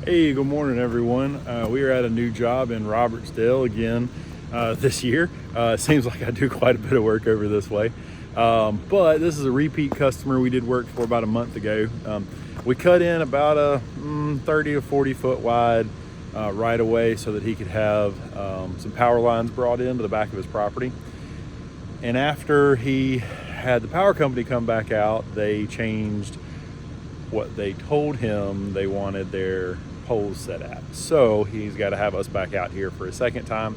Hey, good morning, everyone. We are at a new job in Robertsdale again this year. It seems like I do quite a bit of work over this way. But this is a repeat customer we did work for about a month ago. We cut in about a 30 to 40 foot wide right away so that he could have some power lines brought into the back of his property. And after he had the power company come back out, they changed what they told him they wanted their poles set at. So he's got to have us back out here for a second time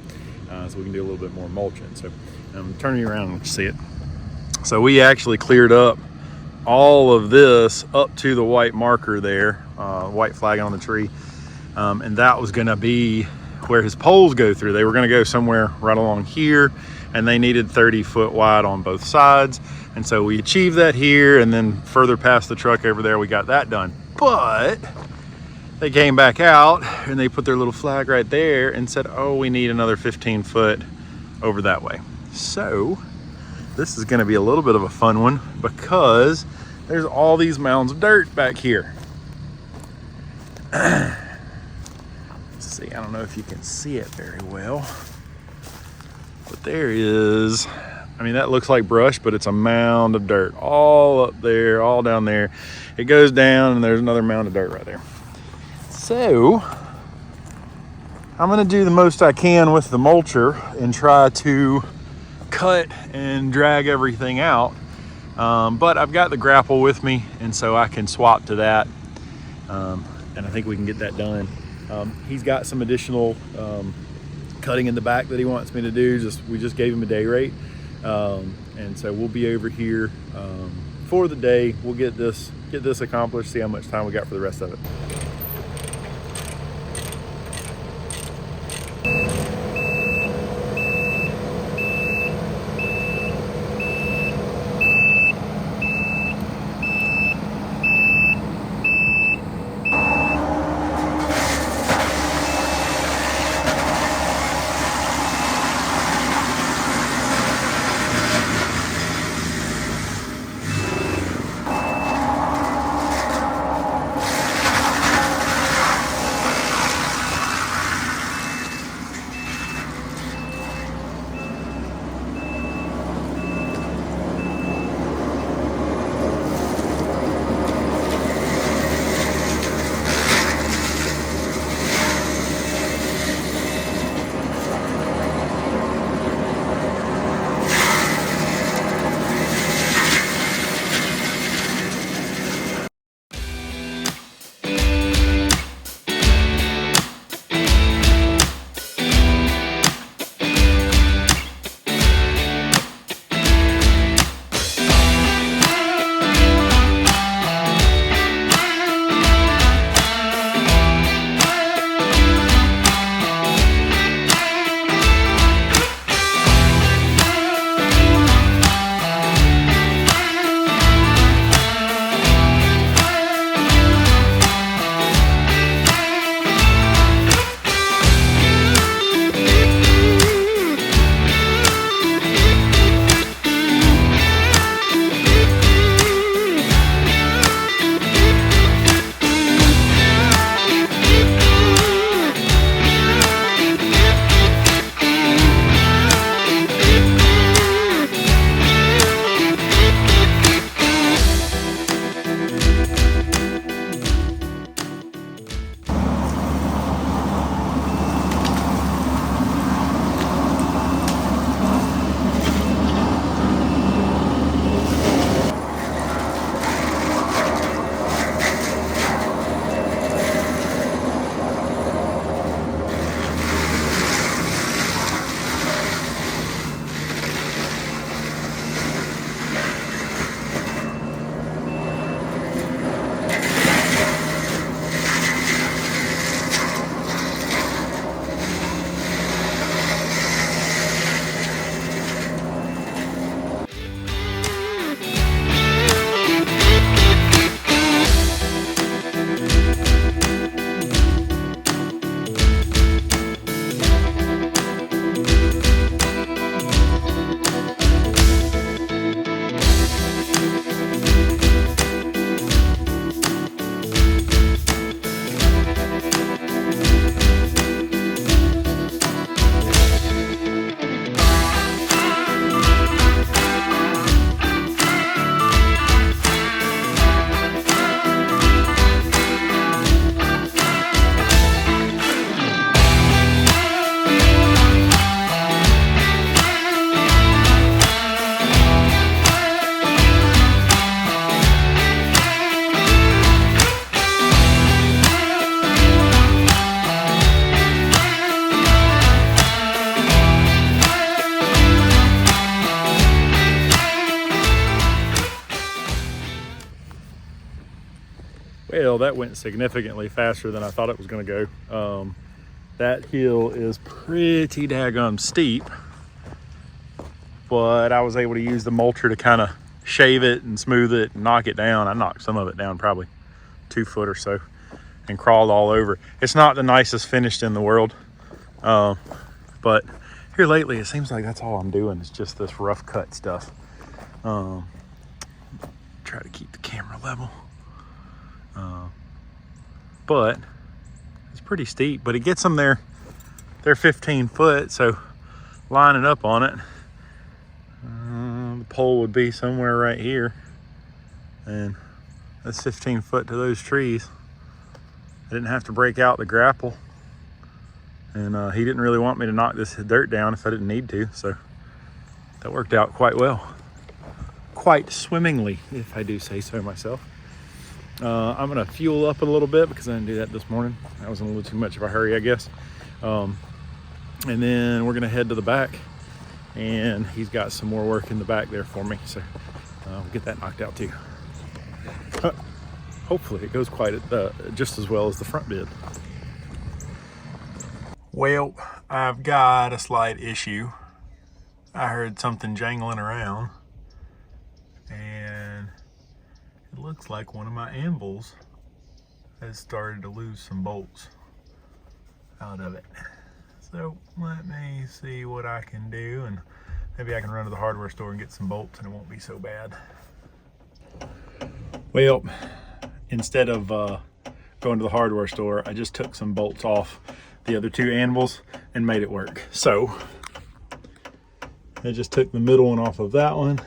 so we can do a little bit more mulching. So I'm turning you around and see it. So we actually cleared up all of this up to the white marker there, white flag on the tree. And that was going to be where his poles go through. They were going to go somewhere right along here, and they needed 30 foot wide on both sides. And so we achieved that here, and then further past the truck over there, we got that done. But they came back out and they put their little flag right there and said, oh, we need another 15 foot over that way. So this is gonna be a little bit of a fun one because there's all these mounds of dirt back here. Let's see, I don't know if you can see it very well, but there is, I mean, that looks like brush, but it's a mound of dirt all up there, all down there. It goes down and there's another mound of dirt right there. So I'm gonna do the most I can with the mulcher and try to cut and drag everything out. But I've got the grapple with me, and so I can swap to that. And I think we can get that done. He's got some additional cutting in the back that he wants me to do. We just gave him a day rate. And so we'll be over here for the day. We'll get this accomplished, see how much time we got for the rest of it. Well, that went significantly faster than I thought it was going to go. That hill is pretty daggum steep, but I was able to use the mulcher to kind of shave it and smooth it and knock it down. I knocked some of it down, probably 2 foot or so, and crawled all over. It's not the nicest finished in the world, but here lately it seems like that's all I'm doing is just this rough cut stuff. Try to keep the camera level, but it's pretty steep, but it gets them there. They're 15 foot, so lining up on it, the pole would be somewhere right here, and that's 15 foot to those trees. I didn't have to break out the grapple, and he didn't really want me to knock this dirt down if I didn't need to, so that worked out quite well. Quite swimmingly, if I do say so myself. I'm gonna fuel up a little bit because I didn't do that this morning. I was in a little too much of a hurry, I guess. And then we're gonna head to the back, and he's got some more work in the back there for me, so we'll get that knocked out too. Hopefully it goes quite just as well as the front did. Well, I've got a slight issue. I heard something jangling around, and it looks like one of my anvils has started to lose some bolts out of it. So let me see what I can do, and maybe I can run to the hardware store and get some bolts and it won't be so bad. Well, instead of going to the hardware store, I just took some bolts off the other 2 anvils and made it work. So I just took the middle one off of that one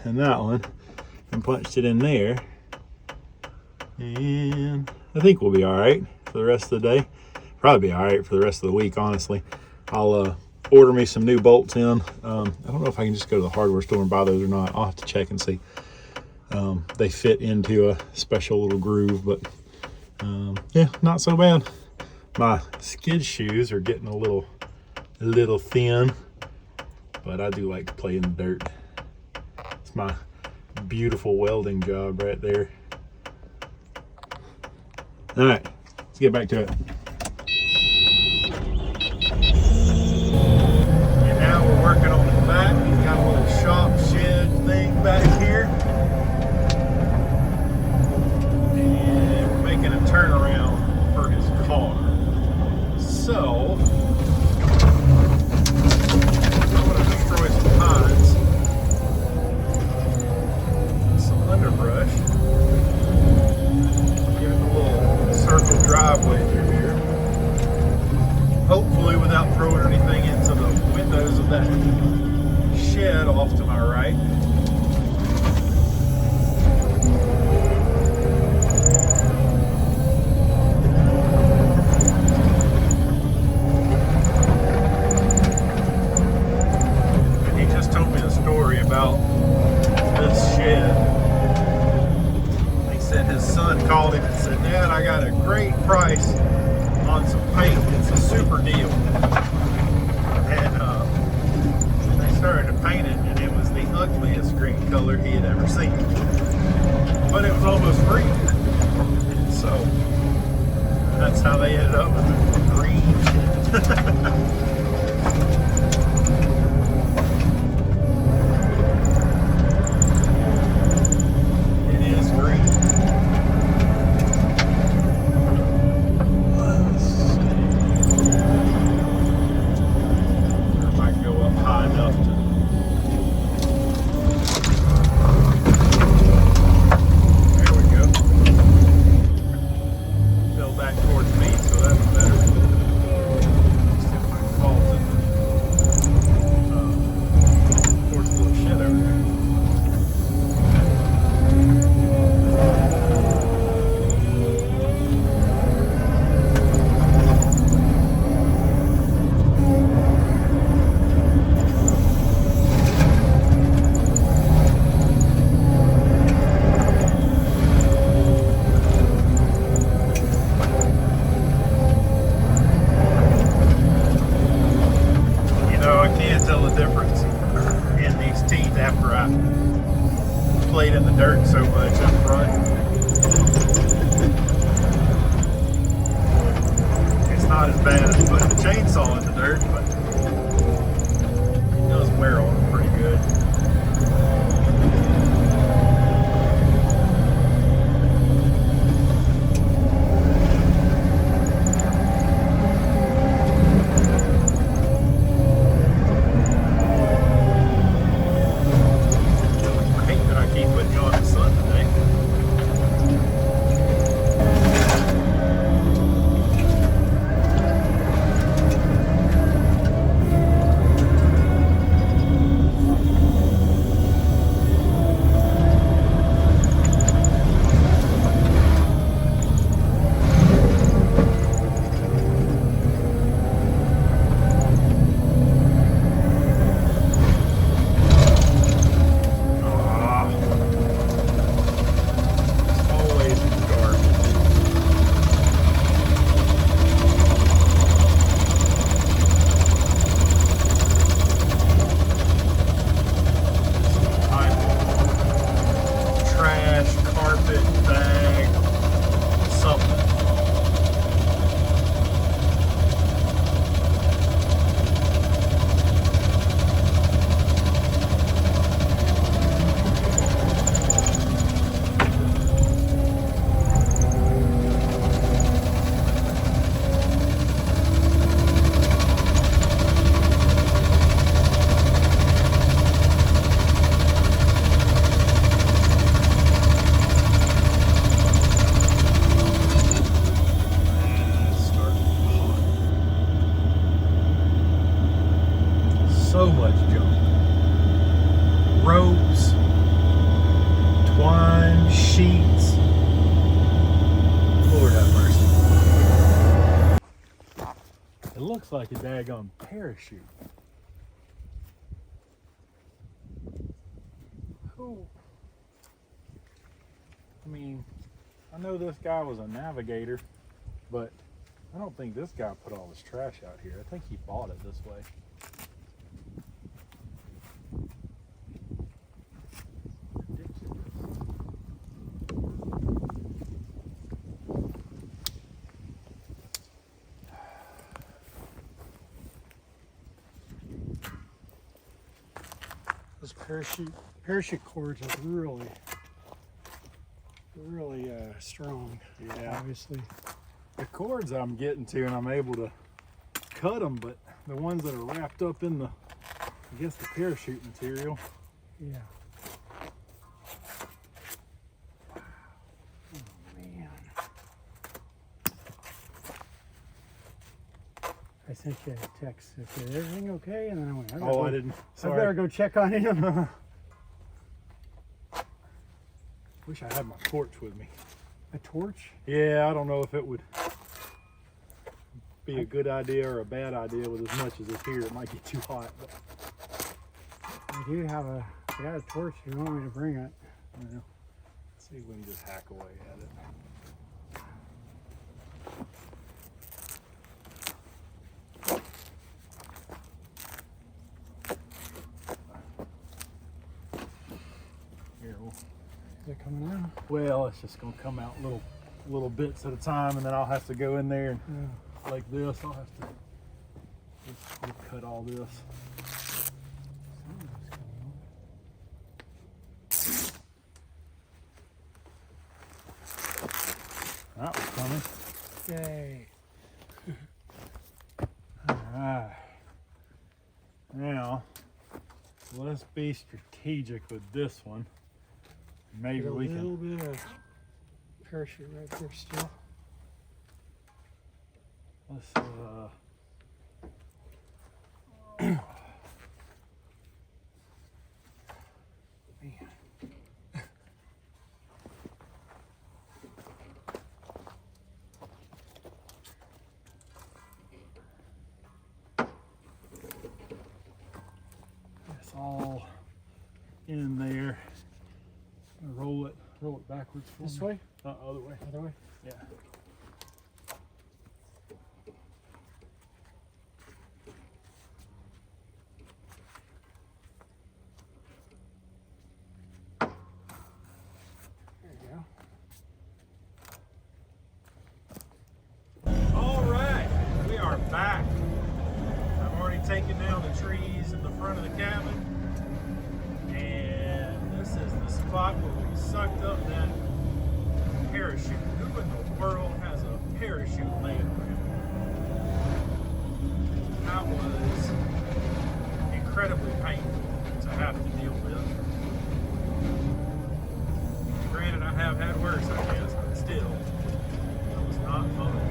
and punched it in there, and I think we'll be all right for the rest of the day. Probably be all right for the rest of the week, honestly. I'll order me some new bolts in. I don't know if I can just go to the hardware store and buy those or not. I'll have to check and see. They fit into a special little groove, but yeah, not so bad. My skid shoes are getting a little thin, but I do like to play in the dirt. It's my beautiful welding job right there. All right, let's get back to it. And now we're working on the back. We've got a little shop shed thing back here. And we're making a turnaround for his car. So, I'm going to destroy some pines, some underbrush, give it a little circle driveway through here, hopefully without throwing anything into the windows of that shed off to my right. About this shed. He said his son called him and said, "Dad, I got a great price on some paint. It's a super deal." And they started to paint it, and it was the ugliest green color he had ever seen. But it was almost free. And so that's how they ended up with the green. played in the dirt so much up front. not as bad as putting the chainsaw in the dirt, but it does wear on them pretty good. So much junk. Ropes, twine, sheets. Lord have mercy. It looks like a daggone parachute. Who? I mean, I know this guy was a navigator, but I don't think this guy put all his trash out here. I think he bought it this way. Those parachute cords are really strong. Yeah, Obviously. the cords I'm getting to, and I'm able to cut them, but the ones that are wrapped up in the, I guess, the parachute material. Yeah. Oh man. I sent you a text. I said, everything okay? And then I went, I didn't. I better go check on him. Wish I had my torch with me. A torch? Yeah, I don't know if it would be a good idea or a bad idea with as much as it's here. It might get too hot. But I do have a torch if you want me to bring it. yeah. Let's see if we can just hack away at it. Here, Is it coming out? well, it's just gonna come out little bits at a time, and then I'll have to go in there and like this. I'll have to just cut all this. That was coming. Yay. All right. Now, let's be strategic with this one. Maybe Get a we little can. bit of parachute right there still. Let's Man. It's all in there. Roll it backwards for This me. way? Other way. Other way? Yeah. There you go. All right, we probably sucked up that parachute. Who in the world has a parachute laying around? That was incredibly painful to have to deal with. Granted, I have had worse, I guess, but still, it was not fun.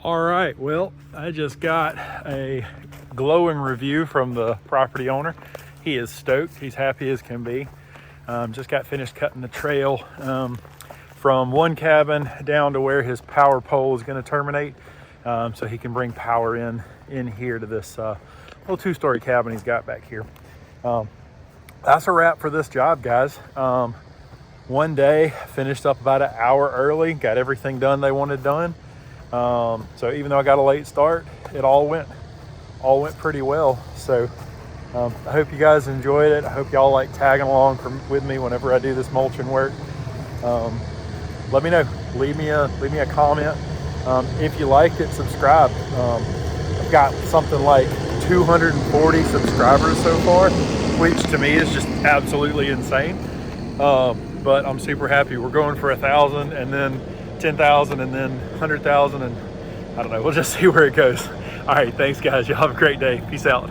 All right, well, I just got a glowing review from the property owner. He is stoked, he's happy as can be. Just got finished cutting the trail from one cabin down to where his power pole is gonna terminate, so he can bring power in here to this little 2-story cabin he's got back here. That's a wrap for this job, guys. One day, finished up about an hour early, got everything done they wanted done. So even though I got a late start, it all went pretty well. So I hope you guys enjoyed it. I hope y'all like tagging along with me whenever I do this mulching work. Let me know. Leave me a comment. If you liked it, subscribe. I've got something like 240 subscribers so far, which to me is just absolutely insane. But I'm super happy. We're going for 1,000 and then 10,000 and then 100,000, and I don't know. We'll just see where it goes. All right, thanks guys. Y'all have a great day. Peace out.